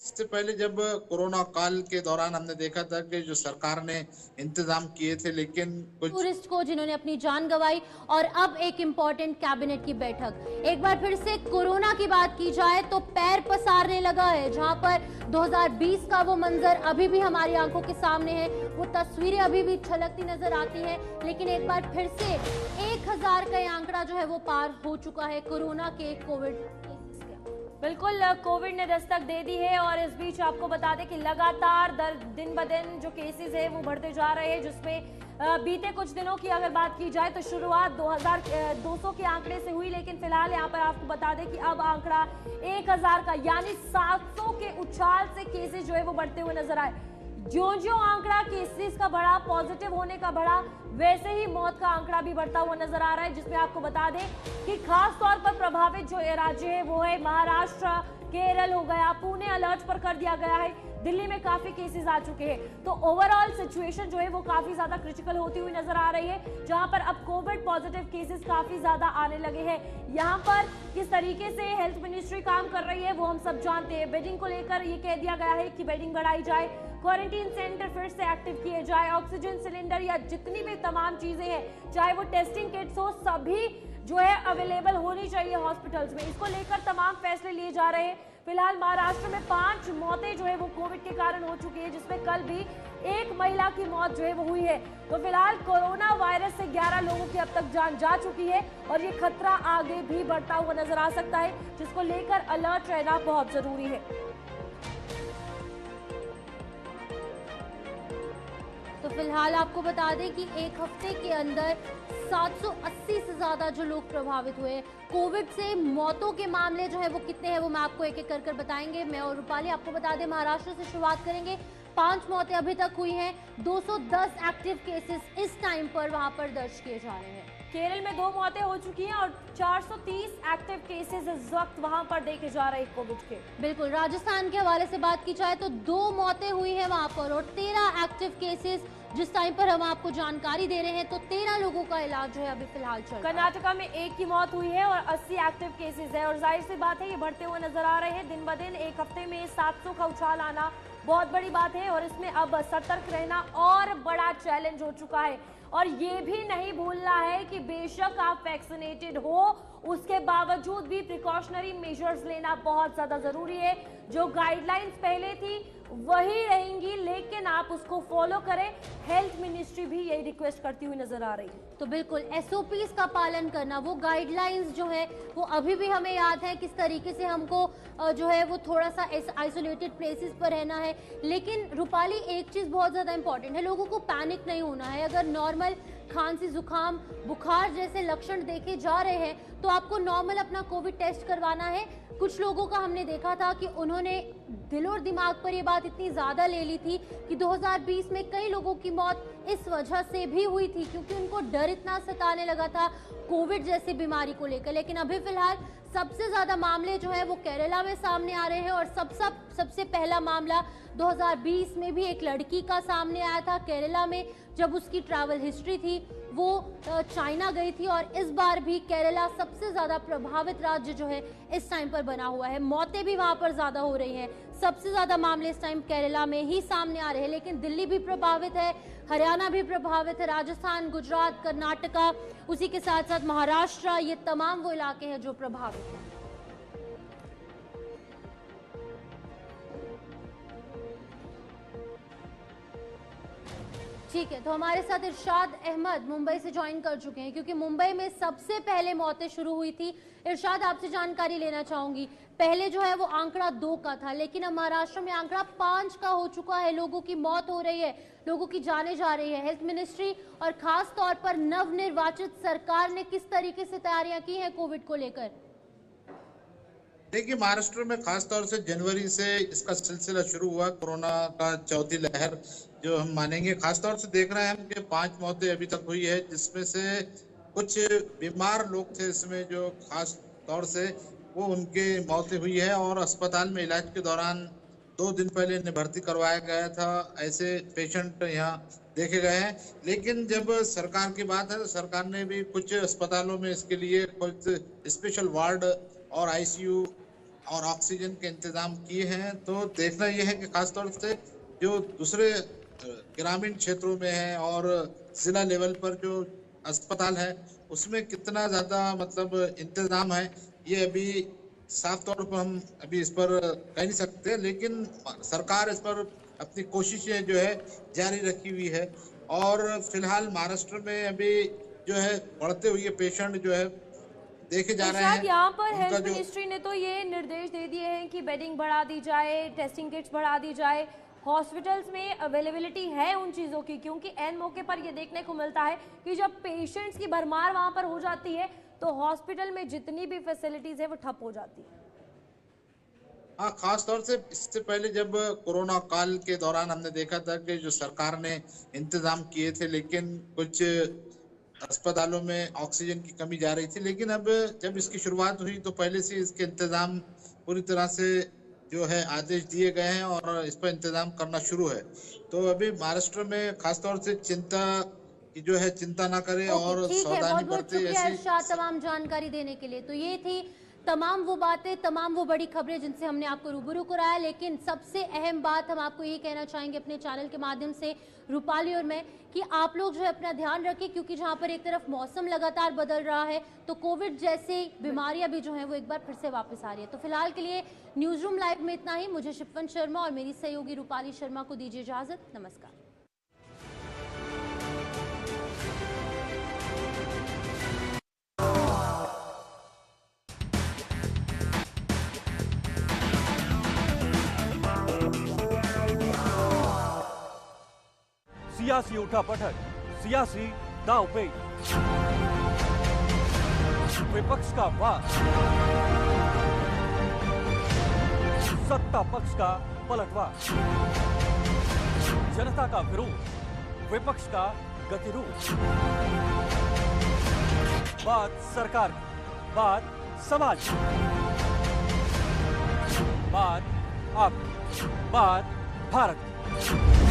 इससे पहले जब कोरोना काल के दौरान हमने देखा था कि जो सरकार ने इंतजाम किए थे, लेकिन कुछ टूरिस्ट को जिन्होंने अपनी जान गंवाई, और अब एक इम्पोर्टेंट कैबिनेट की बैठक। एक बार फिर से कोरोना की बात की जाए तो पैर पसारने लगा है। जहां पर 2020 का वो मंजर अभी भी हमारी आंखों के सामने है, वो तस्वीरें अभी भी छलकती नजर आती हैं, लेकिन एक बार फिर से 1000 का ये आंकड़ा जो है वो पार हो चुका है कोरोना के कोविड केसेस का। बिल्कुल, कोविड ने दस्तक दे दी है और इस बीच आपको बता दें कि लगातार दिन ब दिन जो केसेस है वो बढ़ते जा रहे हैं, जिसमें बीते कुछ दिनों की अगर बात की जाए तो शुरुआत 2200 के आंकड़े से हुई, लेकिन फिलहाल यहाँ पर आपको बता दें कि अब आंकड़ा 1000 का यानी 700 के उछाल से केसेस जो है वो बढ़ते हुए नजर आए। जो आंकड़ा केसेस का बढ़ा, पॉजिटिव होने का बढ़ा, वैसे ही मौत का आंकड़ा भी बढ़ता हुआ नजर आ रहा है, जिसमें आपको बता दें कि खास तौर पर प्रभावित जो राज्य है वो है महाराष्ट्र, केरल हो गया, पुणे अलर्ट पर कर दिया गया है, दिल्ली में काफी केसेस आ चुके हैं। तो ओवरऑल सिचुएशन जो है वो काफी ज्यादा क्रिटिकल होती हुई नजर आ रही है, जहां पर अब कोविड पॉजिटिव केसेस काफी ज्यादा आने लगे हैं। यहाँ पर किस तरीके से हेल्थ मिनिस्ट्री काम कर रही है वो हम सब जानते हैं। बेडिंग को लेकर ये कह दिया गया है कि बेडिंग बढ़ाई जाए, क्वारंटीन सेंटर फिर से एक्टिव किए जाए, ऑक्सीजन सिलेंडर या जितनी भी तमाम चीजें हैं, चाहे वो टेस्टिंग किट्स हो, सभी जो है अवेलेबल होनी चाहिए हॉस्पिटल्स में। इसको लेकर तमाम फैसले लिए जा रहे हैं। फिलहाल महाराष्ट्र में 5 मौतें जो है वो कोविड के कारण हो चुकी है, जिसमें कल भी एक महिला की मौत जो है वो हुई है। तो फिलहाल कोरोना वायरस से 11 लोगों की अब तक जान जा चुकी है और ये खतरा आगे भी बढ़ता हुआ नजर आ सकता है, जिसको लेकर अलर्ट रहना बहुत जरूरी है। तो फिलहाल आपको बता दें कि एक हफ्ते के अंदर 780 से ज्यादा जो लोग प्रभावित हुए कोविड से। मौतों के मामले जो है वो कितने हैं वो मैं आपको एक एक कर बताएंगे। मैं और रूपाली आपको बता दें, महाराष्ट्र से शुरुआत करेंगे। 5 मौतें अभी तक हुई हैं, 210 एक्टिव केसेस इस टाइम पर वहां पर दर्ज किए जा रहे हैं। केरल में 2 मौतें हो चुकी हैं और 430 एक्टिव केसेस इस वक्त वहां पर देखे जा रहे हैं कोविड के। बिल्कुल, राजस्थान के हवाले से बात की जाए तो 2 मौतें हुई हैं वहां पर और 13 एक्टिव केसेस जिस टाइम पर हम आपको जानकारी दे रहे हैं, तो 13 लोगों का इलाज जो है अभी फिलहाल चल रहा है। कर्नाटका में 1 की मौत हुई है और 80 एक्टिव केसेस है और जाहिर सी बात है ये बढ़ते हुए नजर आ रहे हैं दिन ब दिन। एक हफ्ते में 700 का उछाल आना बहुत बड़ी बात है और इसमें अब सतर्क रहना और बड़ा चैलेंज हो चुका है। और ये भी नहीं भूलना है कि बेशक आप वैक्सीनेटेड हो, उसके बावजूद भी प्रिकॉशनरी मेजर्स लेना बहुत ज्यादा जरूरी है। जो गाइडलाइंस पहले थी वही रहेंगी, लेकिन आप उसको फॉलो करें। हेल्थ मिनिस्ट्री भी यही रिक्वेस्ट करती हुई नजर आ रही है। तो बिल्कुल एसओपीज का पालन करना, वो गाइडलाइंस जो है वो अभी भी हमें याद है किस तरीके से हमको जो है वो थोड़ा सा आइसोलेटेड प्लेसेस पर रहना है। लेकिन रूपाली, एक चीज बहुत ज्यादा इंपॉर्टेंट है, लोगों को पैनिक नहीं होना है। अगर नॉर्मल खांसी, जुकाम, बुखार जैसे लक्षण देखे जा रहे हैं तो आपको नॉर्मल अपना कोविड टेस्ट करवाना है। कुछ लोगों का हमने देखा था कि उन्होंने दिल और दिमाग पर ये बात इतनी ज्यादा ले ली थी कि 2020 में कई लोगों की मौत इस वजह से भी हुई थी, क्योंकि उनको डर इतना सताने लगा था कोविड जैसी बीमारी को लेकर। लेकिन अभी फिलहाल सबसे ज्यादा मामले जो है वो केरला में सामने आ रहे हैं और सबसे पहला मामला 2020 में भी एक लड़की का सामने आया था केरला में, जब उसकी ट्रैवल हिस्ट्री थी वो चाइना गई थी। और इस बार भी केरला सबसे ज्यादा प्रभावित राज्य जो है इस टाइम पर बना हुआ है। मौतें भी वहां पर ज्यादा हो रही हैं, सबसे ज्यादा मामले इस टाइम केरला में ही सामने आ रहे हैं। लेकिन दिल्ली भी प्रभावित है, हरियाणा भी प्रभावित है, राजस्थान, गुजरात, कर्नाटका, उसी के साथ साथ महाराष्ट्र, ये तमाम वो इलाके हैं जो प्रभावित हैं। ठीक है, तो हमारे साथ इरशाद अहमद मुंबई से ज्वाइन कर चुके हैं, क्योंकि मुंबई में सबसे पहले मौतें शुरू हुई थी। इरशाद, आपसे जानकारी लेना चाहूंगी, पहले जो है वो आंकड़ा 2 का था, लेकिन अब महाराष्ट्र में आंकड़ा 5 का हो चुका है। लोगों की मौत हो रही है, लोगों की जाने जा रही है। हेल्थ मिनिस्ट्री और खास तौर पर नवनिर्वाचित सरकार ने किस तरीके से तैयारियां की हैं कोविड को लेकर? देखिए, महाराष्ट्र में खास तौर से जनवरी से इसका सिलसिला शुरू हुआ, कोरोना का चौथी लहर जो हम मानेंगे। खास तौर से देख रहे हैं हम कि 5 मौतें अभी तक हुई है, जिसमें से कुछ बीमार लोग थे इसमें, जो खास तौर से वो उनके मौतें हुई है और अस्पताल में इलाज के दौरान 2 दिन पहले इन्हें भर्ती करवाया गया था। ऐसे पेशेंट यहाँ देखे गए हैं। लेकिन जब सरकार की बात है तो सरकार ने भी कुछ अस्पतालों में इसके लिए कुछ स्पेशल वार्ड और आईसीयू और ऑक्सीजन के इंतजाम किए हैं। तो देखना यह है कि खासतौर से जो दूसरे ग्रामीण क्षेत्रों में है और जिला लेवल पर जो अस्पताल है उसमें कितना ज्यादा मतलब इंतजाम है, ये अभी साफ तौर पर हम अभी इस पर कह नहीं सकते, लेकिन सरकार इस पर अपनी कोशिशें जो है जारी रखी हुई है। और फिलहाल महाराष्ट्र में अभी जो है बढ़ते हुए पेशेंट जो है देखे जा रहे हैं। यहाँ पर उनका हेल्थ जो मिनिस्ट्री ने तो ये निर्देश दे दिए हैं कि बेडिंग बढ़ा दी जाए, टेस्टिंग किट्स बढ़ा दी जाए। हॉस्पिटल्स में अवेलेबिलिटी है उन चीज़ों की, क्योंकि एन मौके पर ये देखने को मिलता है कि जब पेशेंट्स की भरमार वहां पर हो जाती है तो हॉस्पिटल में जितनी भी फैसिलिटीज है वो ठप हो जाती है। हाँ, खास तौर से इससे पहले जब कोरोना काल के दौरान हमने देखा था कि जो सरकार ने इंतजाम किए थे, लेकिन कुछ अस्पतालों में ऑक्सीजन की कमी जा रही थी। लेकिन अब जब इसकी शुरुआत हुई तो पहले से इसके इंतजाम पूरी तरह से जो है आदेश दिए गए हैं और इस पर इंतजाम करना शुरू है। तो अभी महाराष्ट्र में खासतौर से चिंता की जो है चिंता ना करें और ठीक है, सावधानी बहुत बहुत बरते। शुक्रिया ऐसी इरशाद तमाम जानकारी देने के लिए। तो ये थी तमाम वो बातें, तमाम वो बड़ी खबरें जिनसे हमने आपको रूबरू कराया। लेकिन सबसे अहम बात हम आपको ये कहना चाहेंगे अपने चैनल के माध्यम से, रूपाली और मैं, कि आप लोग जो है अपना ध्यान रखें, क्योंकि जहां पर एक तरफ मौसम लगातार बदल रहा है तो कोविड जैसी बीमारियां भी जो है वो एक बार फिर से वापस आ रही है। तो फिलहाल के लिए न्यूज रूम लाइव में इतना ही। मुझे शिफन शर्मा और मेरी सहयोगी रूपाली शर्मा को दीजिए इजाजत। नमस्कार। सियासी उठापटक, सियासी दांवपेच, विपक्ष का वार, सत्ता पक्ष का पलटवार, जनता का विरोध, विपक्ष का गतिरोध। बात सरकार की, बात समाज की, बात आपकी, बात भारत की।